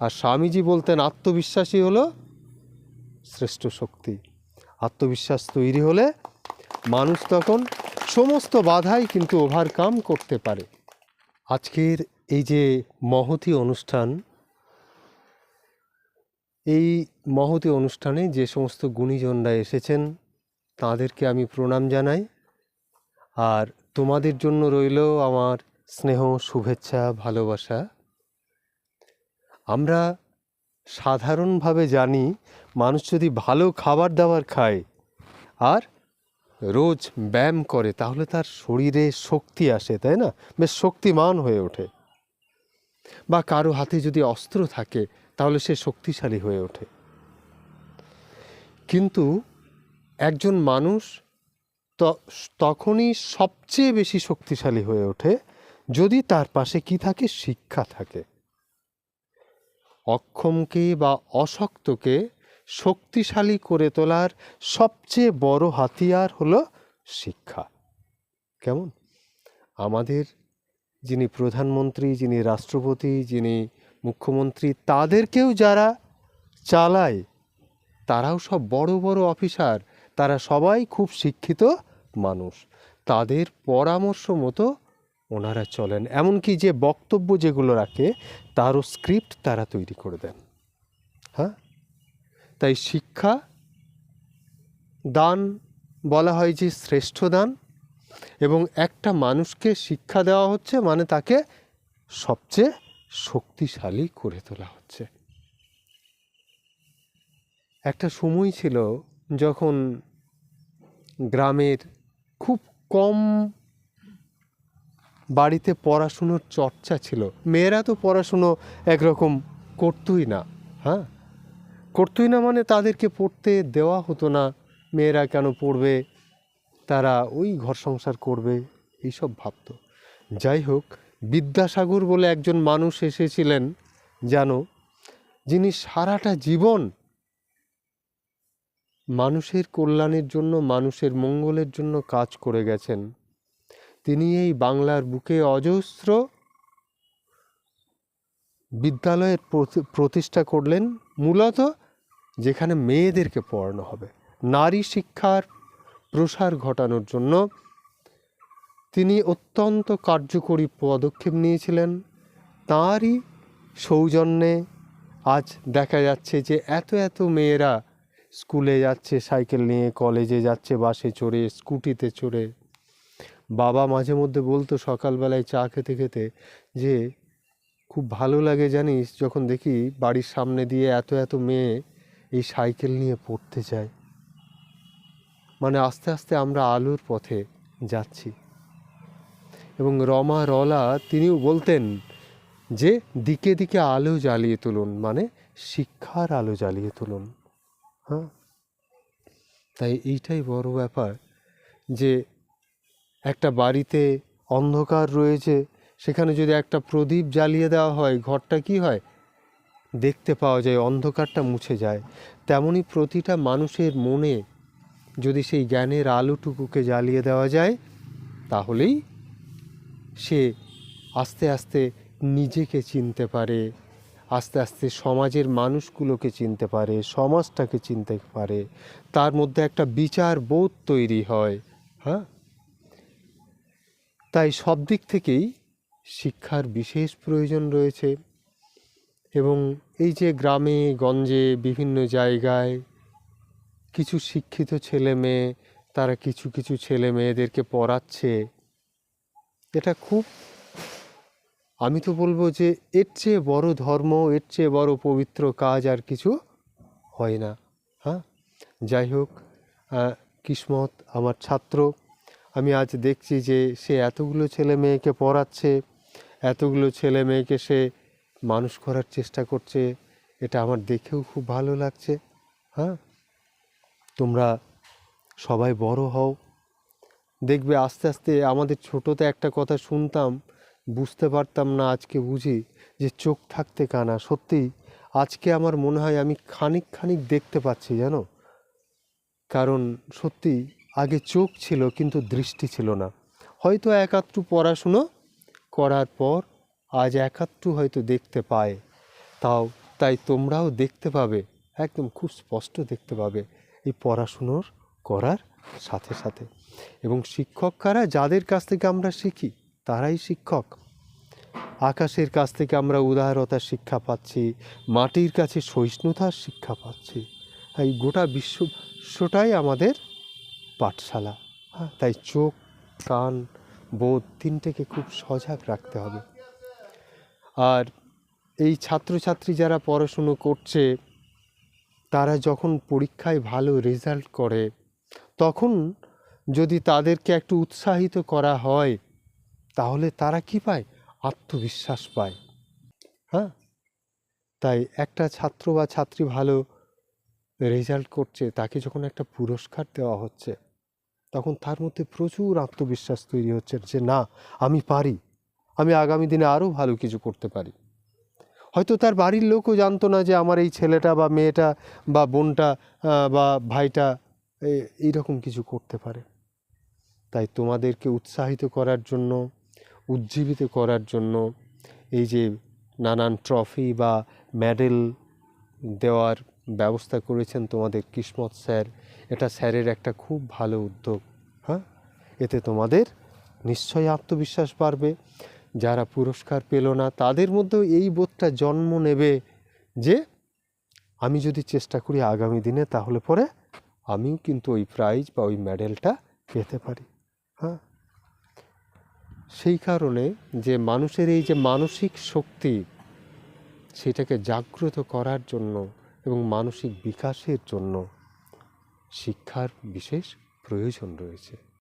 আর স্বামীজি বলতেন আত্মবিশ্বাসী হলো শ্রেষ্ঠ শক্তি। আত্মবিশ্বাস তৈরি হলে মানুষ তখন সমস্ত বাধাই কিন্তু ওভারকাম করতে পারে। আজকের এই যে মহতী অনুষ্ঠান, এই মহতী অনুষ্ঠানে যে সমস্ত গুণীজনরা এসেছেন তাদেরকে আমি প্রণাম জানাই। আর তোমাদের জন্য রইল আমার স্নেহ, শুভেচ্ছা, ভালোবাসা। আমরা সাধারণভাবে জানি মানুষ যদি ভালো খাবার দাবার খায় আর রোজ ব্যায়াম করে তাহলে তার শরীরে শক্তি আসে, তাই না? বেশ শক্তিমান হয়ে ওঠে। বা কারো হাতে যদি অস্ত্র থাকে তাহলে সে শক্তিশালী হয়ে ওঠে। কিন্তু একজন মানুষ তখনই সবচেয়ে বেশি শক্তিশালী হয়ে ওঠে যদি তার পাশে কি থাকে? শিক্ষা থাকে। অক্ষমকে বা অশক্তকে শক্তিশালী করে তোলার সবচেয়ে বড় হাতিয়ার হলো শিক্ষা। কেমন? আমাদের যিনি প্রধানমন্ত্রী, যিনি রাষ্ট্রপতি, যিনি মুখ্যমন্ত্রী, তাদেরকেও যারা চালায় তারাও সব বড় বড় অফিসার, তারা সবাই খুব শিক্ষিত মানুষ। তাদের পরামর্শ মতো ওনারা চলেন। এমনকি যে বক্তব্য যেগুলো রাখে তারও স্ক্রিপ্ট তারা তৈরি করে দেন। হ্যাঁ, তাই শিক্ষা দান বলা হয় যে শ্রেষ্ঠ দান, এবং একটা মানুষকে শিক্ষা দেওয়া হচ্ছে মানে তাকে সবচেয়ে শক্তিশালী করে তোলা হচ্ছে। একটা সময় ছিল যখন গ্রামের খুব কম বাড়িতে পড়াশুনোর চর্চা ছিল। মেয়েরা তো পড়াশুনো একরকম করতই না। হ্যাঁ, করতই না মানে তাদেরকে পড়তে দেওয়া হতো না। মেয়েরা কেন পড়বে, তারা ওই ঘর সংসার করবে, এইসব ভাবত। যাই হোক, বিদ্যাসাগর বলে একজন মানুষ এসেছিলেন জানো, যিনি সারাটা জীবন মানুষের কল্যাণের জন্য, মানুষের মঙ্গলের জন্য কাজ করে গেছেন। তিনি এই বাংলার বুকে অজস্র বিদ্যালয়ের প্রতিষ্ঠা করলেন, মূলত যেখানে মেয়েদেরকে পড়ানো হবে। নারী শিক্ষার প্রসার ঘটানোর জন্য তিনি অত্যন্ত কার্যকরী পদক্ষেপ নিয়েছিলেন। তাঁরই সৌজন্যে আজ দেখা যাচ্ছে যে এত এত মেয়েরা স্কুলে যাচ্ছে সাইকেল নিয়ে, কলেজে যাচ্ছে বাসে চড়ে, স্কুটিতে চড়ে। বাবা মাঝে মধ্যে বলতো সকালবেলায় চা খেতে খেতে যে খুব ভালো লাগে জানিস যখন দেখি বাড়ির সামনে দিয়ে এত এত মেয়ে এই সাইকেল নিয়ে পড়তে যায়। মানে আস্তে আস্তে আমরা আলোর পথে যাচ্ছি। এবং রমা রলা তিনিও বলতেন যে দিকে দিকে আলো জ্বালিয়ে তুলুন, মানে শিক্ষার আলো জ্বালিয়ে তুলুন। হ্যাঁ, তাই এইটাই বড় ব্যাপার যে একটা বাড়িতে অন্ধকার রয়েছে, সেখানে যদি একটা প্রদীপ জ্বালিয়ে দেওয়া হয়, ঘরটা কি হয়? দেখতে পাওয়া যায়, অন্ধকারটা মুছে যায়। তেমনি প্রতিটা মানুষের মনে যদি সেই জ্ঞানের আলোটুকুকে জ্বালিয়ে দেওয়া যায়, তাহলেই সে আস্তে আস্তে নিজেকে চিনতে পারে, আস্তে আস্তে সমাজের মানুষগুলোকে চিনতে পারে, সমাজটাকে চিনতে পারে, তার মধ্যে একটা বিচার বোধ তৈরি হয়। হ্যাঁ, তাই সব দিক থেকেই শিক্ষার বিশেষ প্রয়োজন রয়েছে। এবং এই যে গ্রামে গঞ্জে বিভিন্ন জায়গায় কিছু শিক্ষিত ছেলে মেয়ে, তারা কিছু কিছু ছেলে মেয়েদেরকে পড়াচ্ছে, এটা খুব, আমি তো বলবো যে এর চেয়ে বড় ধর্ম, এর চেয়ে বড় পবিত্র কাজ আর কিছু হয় না। হ্যাঁ, যাই হোক, কিসমত আমার ছাত্র, আমি আজ দেখছি যে সে এতগুলো ছেলে মেয়েকে পড়াচ্ছে, এতগুলো ছেলে মেয়েকে সে মানুষ করার চেষ্টা করছে। এটা আমার দেখেও খুব ভালো লাগছে। হ্যাঁ, তোমরা সবাই বড় হও, দেখবে আস্তে আস্তে। আমাদের ছোটোতে একটা কথা শুনতাম, বুঝতে পারতাম না, আজকে বুঝি যে চোখ থাকতে কানা। সত্যি আজকে আমার মনে হয় আমি খানিক খানিক দেখতে পাচ্ছি, জানো। কারণ সত্যি আগে চোখ ছিল কিন্তু দৃষ্টি ছিল না। হয়তো একাত্তু পড়াশুনো করার পর আজ একাত্তু হয়তো দেখতে পায়, তাও তাই তোমরাও দেখতে পাবে, একদম খুব স্পষ্ট দেখতে পাবে এই পড়াশুনোর করার সাথে সাথে। এবং শিক্ষক কারা? যাদের কাছ থেকে আমরা শিখি তারাই শিক্ষক। আকাশের কাছ থেকে আমরা উদারতার শিক্ষা পাচ্ছি, মাটির কাছে সহিষ্ণুতার শিক্ষা পাচ্ছি। এই গোটা বিশ্বটাই আমাদের পাঠশালা। হ্যাঁ, তাই চোখ, কান, বোধ তিনটেকে খুব সজাগ রাখতে হবে। আর এই ছাত্রছাত্রী যারা পড়াশুনো করছে, তারা যখন পরীক্ষায় ভালো রেজাল্ট করে, তখন যদি তাদেরকে একটু উৎসাহিত করা হয়, তাহলে তারা কি পায়? আত্মবিশ্বাস পায়। হ্যাঁ, তাই একটা ছাত্র বা ছাত্রী ভালো রেজাল্ট করছে, তাকে যখন একটা পুরস্কার দেওয়া হচ্ছে, তখন তার মধ্যে প্রচুর আত্মবিশ্বাস তৈরি হচ্ছে যে না, আমি পারি, আমি আগামী দিনে আরও ভালো কিছু করতে পারি। হয়তো তার বাড়ির লোকও জানতো না যে আমার এই ছেলেটা বা মেয়েটা বা বোনটা বা ভাইটা এইরকম কিছু করতে পারে। তাই তোমাদেরকে উৎসাহিত করার জন্য, উজ্জীবিত করার জন্য এই যে নানান ট্রফি বা মেডেল দেওয়ার ব্যবস্থা করেছেন তোমাদের কিসমত স্যার, এটা স্যারের একটা খুব ভালো উদ্যোগ। হ্যাঁ, এতে তোমাদের নিশ্চয়ই আত্মবিশ্বাস বাড়বে। যারা পুরস্কার পেল না, তাদের মধ্যেও এই বোধটা জন্ম নেবে যে আমি যদি চেষ্টা করি আগামী দিনে, তাহলে পরে আমিও কিন্তু ওই প্রাইজ বা ওই মেডেলটা পেতে পারি। হ্যাঁ, সেই কারণে যে মানুষের এই যে মানসিক শক্তি, সেটাকে জাগ্রত করার জন্য এবং মানসিক বিকাশের জন্য শিক্ষার বিশেষ প্রয়োজন রয়েছে।